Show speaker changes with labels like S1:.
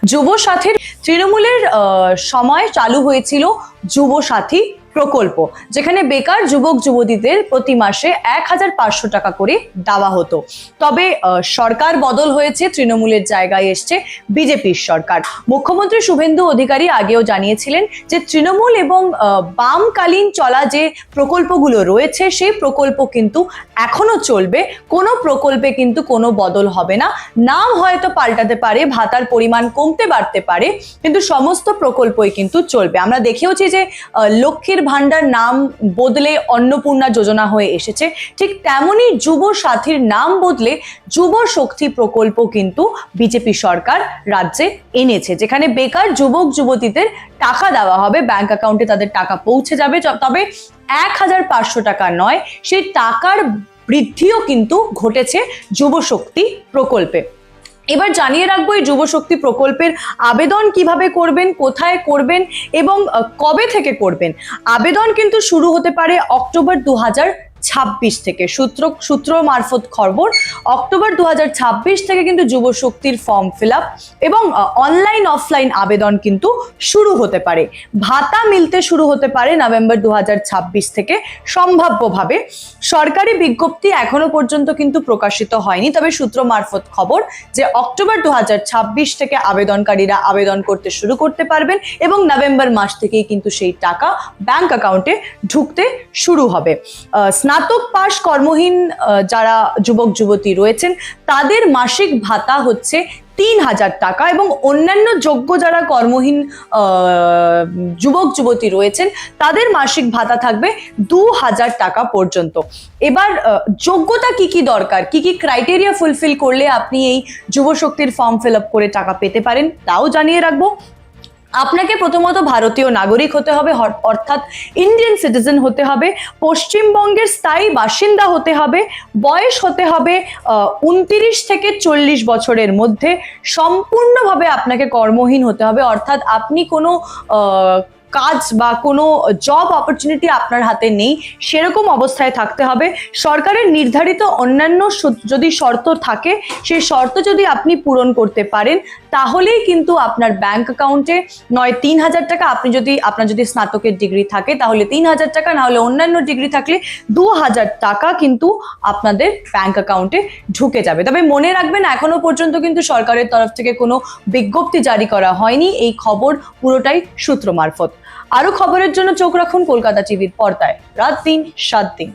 S1: যুবসাথীর তৃণমূলের সময় চালু হয়েছিল যুবসাথী প্রকল্প, যেখানে বেকার যুবক যুবতীদের প্রতি মাসে ১,৫০০ টাকা করে দেওয়া হতো। তবে সরকার বদল হয়েছে, তৃণমূলের জায়গায় এসছে বিজেপির সরকার। মুখ্যমন্ত্রী শুভেন্দু অধিকারী আগেও জানিয়েছিলেন যে তৃণমূল এবং বামকালীন চলা যে প্রকল্পগুলো রয়েছে সেই প্রকল্প কিন্তু এখনো চলবে, কোনো প্রকল্পে কিন্তু কোনো বদল হবে না। নাম হয়তো পাল্টাতে পারে, ভাতার পরিমাণ কমতে বাড়তে পারে, কিন্তু সমস্ত প্রকল্পই কিন্তু চলবে। আমরা দেখেওছি যে লক্ষ্মীর ভান্ডার নাম বদলে অন্নপূর্ণা যোজনা হয়ে এসেছে, ঠিক তেমনি যুব সাথীর নাম বদলে যুব শক্তি প্রকল্প কিন্তু বিজেপি সরকার রাজ্যে এনেছে, যেখানে বেকার যুবক যুবতীদের টাকা দেওয়া হবে, ব্যাংক অ্যাকাউন্টে তাদের টাকা পৌঁছে যাবে। তবে ১,৫০০ টাকা নয়, সেই টাকার বৃদ্ধিও কিন্তু ঘটেছে যুব শক্তি প্রকল্পে। এবার জানিয়ে রাখবো এই যুবশক্তি প্রকল্পের আবেদন কিভাবে করবেন, কোথায় করবেন এবং কবে থেকে করবেন। আবেদন কিন্তু শুরু হতে পারে অক্টোবর ২০২৬ থেকে। সূত্র মারফত খবর, অক্টোবর ২০২৬ থেকে কিন্তু যুবশক্তির ফর্ম ফিল আপ এবং অনলাইন অফলাইন আবেদন কিন্তু শুরু হতে পারে। ভাতা মিলতে শুরু হতে পারে নভেম্বর ২০২৬ থেকে সম্ভাব্যভাবে। সরকারি বিজ্ঞপ্তি এখনো পর্যন্ত কিন্তু প্রকাশিত হয়নি, তবে সূত্র মারফত খবর যে অক্টোবর ২০২৬ থেকে আবেদনকারীরা আবেদন করতে শুরু করতে পারবেন এবং নভেম্বর মাস থেকেই কিন্তু সেই টাকা ব্যাংক অ্যাকাউন্টে ঢুকতে শুরু হবে। স্নাতক পাশ কর্মহীন যারা যুবক যুবতী রয়েছেন তাদের মাসিক ভাতা হচ্ছে ৩,০০০ টাকা এবং অন্যান্য যোগ্য যারা কর্মহীন যুবক যুবতী রয়েছেন তাদের মাসিক ভাতা থাকবে ২,০০০ টাকা পর্যন্ত। এবার যোগ্যতা কি কি দরকার, কি কি ক্রাইটেরিয়া ফুলফিল করলে আপনি এই যুবশক্তির ফর্ম ফিল আপ করে টাকা পেতে পারেন তাও জানিয়ে রাখবো। আপনাকে প্রথমত ভারতীয় নাগরিক হতে হবে, অর্থাৎ ইন্ডিয়ান সিটিজেন হতে হবে, পশ্চিমবঙ্গের স্থায়ী বাসিন্দা হতে হবে, বয়স হতে হবে ২৯ থেকে ৪০ বছরের মধ্যে, সম্পূর্ণভাবে আপনাকে কর্মহীন হতে হবে, অর্থাৎ আপনি কোনো কাজ বা কোনো জব অপরচুনিটি আপনার হাতে নেই সেরকম অবস্থায় থাকতে হবে। সরকারের নির্ধারিত অন্যান্য যদি শর্ত থাকে সেই শর্ত যদি আপনি পূরণ করতে পারেন তাহলেই কিন্তু আপনার ব্যাংক অ্যাকাউন্টে নয় ৩,০০০ টাকা, আপনার যদি স্নাতকের ডিগ্রি থাকে তাহলে ৩,০০০ টাকা, না হলে অন্যান্য ডিগ্রি থাকলে ২,০০০ টাকা কিন্তু আপনাদের ব্যাংক অ্যাকাউন্টে ঢুকে যাবে। তবে মনে রাখবেন এখনো পর্যন্ত কিন্তু সরকারের তরফ থেকে কোনো বিজ্ঞপ্তি জারি করা হয়নি, এই খবর পুরোটাই সূত্র মারফত। আরো খবরের জন্য চোখ রাখুন কলকাতা টিভির পর্দায়, রাত দিন ৭ দিন।